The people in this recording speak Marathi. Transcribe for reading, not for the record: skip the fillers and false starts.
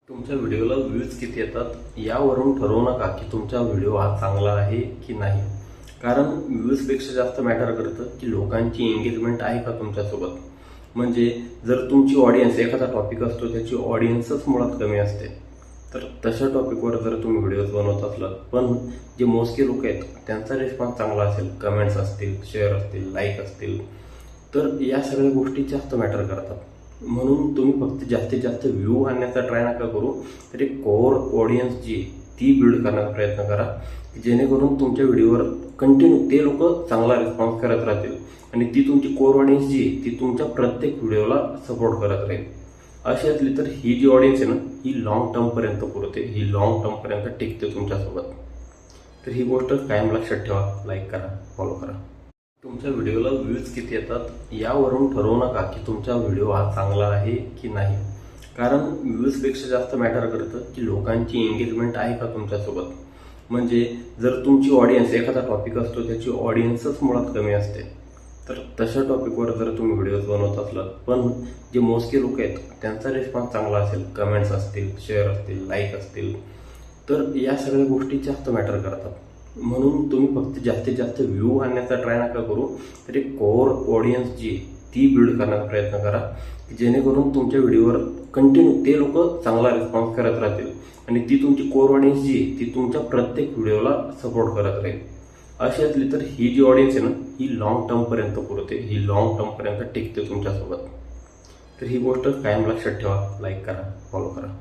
तुमच्या व्हिडिओला व्ह्यूज किती येतात यावरून ठरवू नका की तुमचा व्हिडिओ हा चांगला आहे की नाही. कारण व्ह्यूजपेक्षा जास्त मॅटर करतं की लोकांची एंगेजमेंट आहे का तुमच्यासोबत. म्हणजे जर तुमची ऑडियन्स एखादा टॉपिक असतो त्याची ऑडियन्सच मुळात कमी असते, तर तशा टॉपिकवर जर तुम्ही व्हिडिओज बनवत असलात पण जे मोजके लोक आहेत त्यांचा रिस्पॉन्स चांगला असेल, कमेंट्स असतील, शेअर असतील, लाईक असतील, तर या सगळ्या गोष्टी जास्त मॅटर करतात. म्हणून तुम्ही फक्त जास्तीत जास्त व्ह्यू आणण्याचा ट्राय नका करू, तर एक कोर ऑडियन्स जी ती बिल्ड करण्याचा प्रयत्न करा, जेणेकरून तुमच्या व्हिडिओवर कंटिन्यू ते लोक चांगला रिस्पॉन्स करत राहतील आणि ती तुमची कोर ऑडियन्स जी ती तुमच्या प्रत्येक व्हिडिओला सपोर्ट करत राहील. अशी असली तर ही जी ऑडियन्स आहे ना, ही लॉंग टर्मपर्यंत पुरते, ही लॉंग टर्मपर्यंत टिकते तुमच्यासोबत. तर ही गोष्ट कायम लक्षात ठेवा, लाईक करा, फॉलो करा. तुमच्या व्हिडिओला व्ह्यूज किती येतात यावरून ठरवू नका की तुमचा व्हिडिओ हा चांगला आहे की नाही. कारण व्ह्यूजपेक्षा जास्त मॅटर करतं की लोकांची एंगेजमेंट आहे का तुमच्यासोबत. म्हणजे जर तुमची ऑडियन्स एखादा टॉपिक असतो त्याची ऑडियन्सच मुळात कमी असते, तर तशा टॉपिकवर जर तुम्ही व्हिडिओज बनवत असलात पण जे मोजके लोक आहेत त्यांचा रिस्पॉन्स चांगला असेल, कमेंट्स असतील, शेअर असतील, लाईक असतील, तर या सगळ्या गोष्टी जास्त मॅटर करतात. म्हणून तुम्ही फक्त जास्तीत जास्त व्ह्यू आणण्याचा ट्राय नका करू, तर एक कोर ऑडियन्स जी ती बिल्ड करण्याचा प्रयत्न करा, जेणेकरून तुमच्या व्हिडिओवर कंटिन्यू ते लोक चांगला रिस्पॉन्स करत राहतील आणि ती तुमची कोर ऑडियन्स जी ती तुमच्या प्रत्येक व्हिडिओला सपोर्ट करत राहील. अशी असली तर ही जी ऑडियन्स आहे ना, ही लॉंग टर्मपर्यंत पुरते, ही लॉंग टर्मपर्यंत टिकते तुमच्यासोबत. तर ही गोष्ट कायम लक्षात ठेवा, लाईक करा, फॉलो करा.